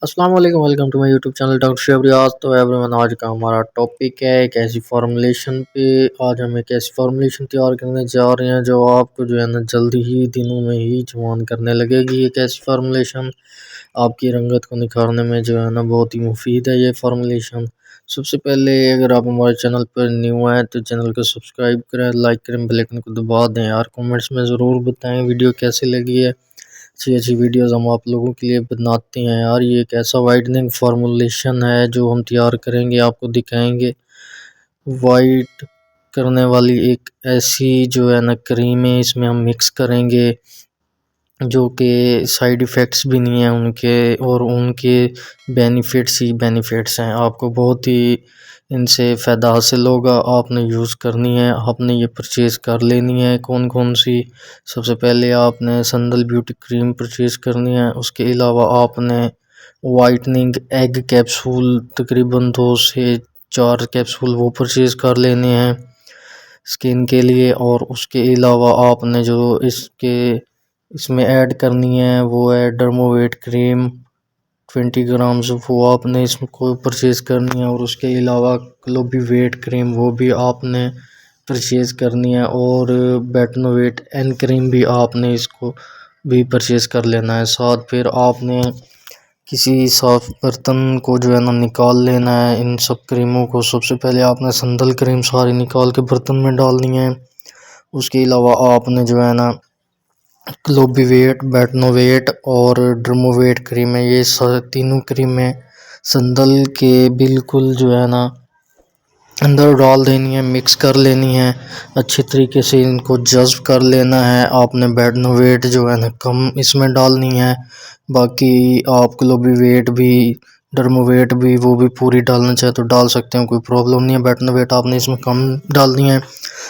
السلام علیکم، welcome to my YouTube channel doctor Shoaib Riaz. تو ایوری ون، آج کا ہمارا ٹاپک ہے ایک ایسی فارمولیشن پہ۔ آج ہم ایک ایسی فارمولیشن تیار کرنے جا رہے ہیں جو آپ کو جو ہے نا جلدی ہی دنوں میں ہی جوان کرنے لگے گی۔ ایک ایسی فارمولیشن آپ کی رنگت کو نکھارنے میں جو ہے نا بہت ہی مفید ہے یہ فارمولیشن۔ سب سے پہلے اگر آپ ہمارے چینل پر نیو ہیں تو چینل کو سبسکرائب کریں، لائک کریں، بیل آئکن کو دبا دیں اور کمنٹس میں ضرور بتائیں ویڈیو کیسی لگی ہے۔ اچھی اچھی ویڈیوز ہم آپ لوگوں کے لیے بناتے ہیں یار۔ یہ ایک ایسا وائٹننگ فارمولیشن ہے جو ہم تیار کریں گے، آپ کو دکھائیں گے۔ وائٹ کرنے والی ایک ایسی جو ہے نا کریم ہے، اس میں ہم مکس کریں گے جو کہ سائیڈ ایفیکٹس بھی نہیں ہیں ان کے، اور ان کے بینیفٹس ہی بینیفٹس ہیں۔ آپ کو بہت ہی ان سے فائدہ حاصل ہوگا۔ آپ نے یوز کرنی ہے، آپ نے یہ پرچیز کر لینی ہے۔ کون کون سی؟ سب سے پہلے آپ نے سندل بیوٹی کریم پرچیز کرنی ہے۔ اس کے علاوہ آپ نے وائٹننگ ایگ کیپسول تقریباً 2 سے 4 کیپسول وہ پرچیز کر لینے ہیں سکن کے لیے۔ اور اس کے علاوہ آپ نے جو اس میں ایڈ کرنی ہے وہ ہے ڈرموویٹ کریم 20 گرامز، وہ آپ نے اس کو پرچیز کرنی ہے۔ اور اس کے علاوہ کلوبی ویٹ کریم وہ بھی آپ نے پرچیز کرنی ہے، اور بیٹنوویٹ این کریم بھی آپ نے اس کو بھی پرچیز کر لینا ہے ساتھ۔ پھر آپ نے کسی صاف برتن کو جو ہے نا نکال لینا ہے ان سب کریموں کو۔ سب سے پہلے آپ نے سندل کریم ساری نکال کے برتن میں ڈالنی ہے۔ اس کے علاوہ آپ نے جو ہے نا کلوبی ویٹ، بیٹنوویٹ اور ڈرموویٹ کریم ہے، یہ تینوں کریمیں سندل کے بالکل جو ہے نا اندر ڈال دینی ہے، مکس کر لینی ہے اچھی طریقے سے، ان کو جذب کر لینا ہے۔ آپ نے بیٹنوویٹ جو ہے نا کم اس میں ڈالنی ہے، باقی آپ کلوبی ویٹ بھی ڈرموویٹ بھی وہ بھی پوری ڈالنا چاہے تو ڈال سکتے ہیں، کوئی پرابلم نہیں ہے۔ بیٹنوویٹ آپ نے اس میں کم ڈالنی ہے،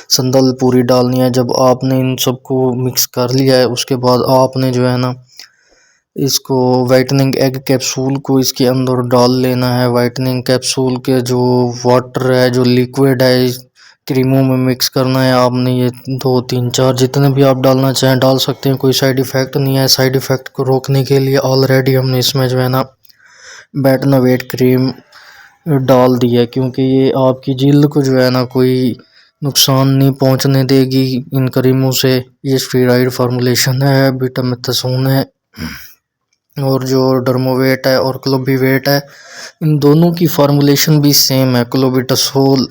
سندل پوری ڈالنی ہے۔ جب آپ نے ان سب کو مکس کر لیا ہے اس کے بعد آپ نے جو ہے نا اس کو وائٹننگ ایگ کیپسول کو اس کے اندر ڈال لینا ہے۔ وائٹننگ کیپسول کے جو واٹر ہے، جو لیکوڈ ہے، کریموں میں مکس کرنا ہے آپ نے۔ یہ 2 3 4 جتنے بھی آپ ڈالنا چاہیں ڈال سکتے ہیں، کوئی سائیڈ ایفیکٹ نہیں ہے۔ سائیڈ ایفیکٹ کو روکنے کے لیے آلریڈی ہم نے اس میں جو ہے نا بیٹنوویٹ کریم ڈال دی ہے، کیونکہ یہ آپ کی جلد کو جو ہے نا کوئی نقصان نہیں پہنچنے دے گی ان کریموں سے۔ یہ اسٹیرائڈ فارمولیشن ہے، بیٹامتھسون ہے، اور جو ڈرموویٹ ہے اور کلوبی ویٹ ہے ان دونوں کی فارمولیشن بھی سیم ہے۔ کلوبیٹاسول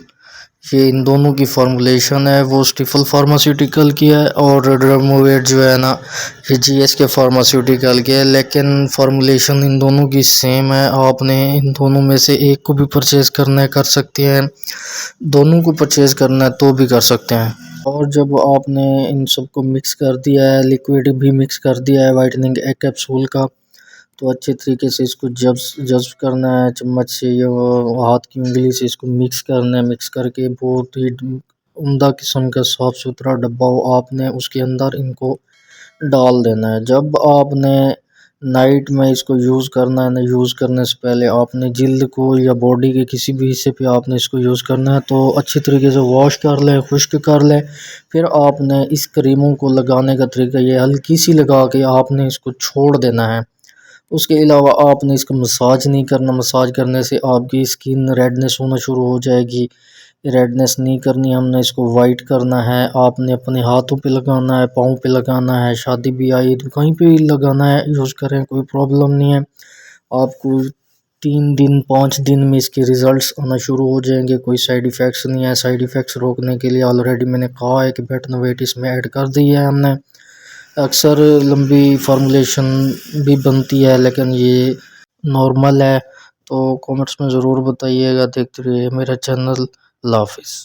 یہ ان دونوں کی فارمولیشن ہے وہ اسٹیفل فارماسیوٹیکل کی ہے، اور ڈرموویٹ جو ہے نا یہ جی ایس کے فارماسیوٹیکل کی ہے، لیکن فارمولیشن ان دونوں کی سیم ہے۔ آپ نے ان دونوں میں سے ایک کو بھی پرچیز کرنا ہے کر سکتے ہیں، دونوں کو پرچیز کرنا ہے تو بھی کر سکتے ہیں۔ اور جب آپ نے ان سب کو مکس کر دیا ہے، لیکوڈ بھی مکس کر دیا ہے وائٹننگ ایگ کیپسول کا، تو اچھے طریقے سے اس کو جذب کرنا ہے چمچ سے یا ہاتھ کی انگلی سے، اس کو مکس کرنا ہے۔ مکس کر کے بہت ہی عمدہ قسم کا صاف ستھرا ڈبہ ہو، آپ نے اس کے اندر ان کو ڈال دینا ہے۔ جب آپ نے نائٹ میں اس کو یوز کرنا ہے، یوز کرنے سے پہلے آپ نے جلد کو یا باڈی کے کسی بھی حصے پہ آپ نے اس کو یوز کرنا ہے تو اچھی طریقے سے واش کر لیں، خشک کر لیں۔ پھر آپ نے اس کریموں کو لگانے کا طریقہ یہ ہلکی سی لگا کے آپ نے اس کو چھوڑ دینا ہے۔ اس کے علاوہ آپ نے اس کو مساج نہیں کرنا، مساج کرنے سے آپ کی اسکن ریڈنس ہونا شروع ہو جائے گی، ریڈنس نہیں کرنی۔ ہم نے اس کو وائٹ کرنا ہے، آپ نے اپنے ہاتھوں پہ لگانا ہے، پاؤں پہ لگانا ہے، شادی بیاہ عید کہیں پہ بھی لگانا ہے، یوز کریں کوئی پرابلم نہیں ہے۔ آپ کو 3 دن 5 دن میں اس کے ریزلٹس آنا شروع ہو جائیں گے، کوئی سائیڈ ایفیکٹس نہیں ہے۔ سائیڈ ایفیکٹس روکنے کے لیے آلریڈی میں نے کہا ہے کہ بیٹنوویٹ اس میں ایڈ کر دی ہے ہم نے۔ اکثر لمبی فارمولیشن بھی بنتی ہے لیکن یہ نارمل ہے، تو کامنٹس میں ضرور بتائیے گا۔ دیکھتے رہیے میرا چینل۔ اللہ حافظ۔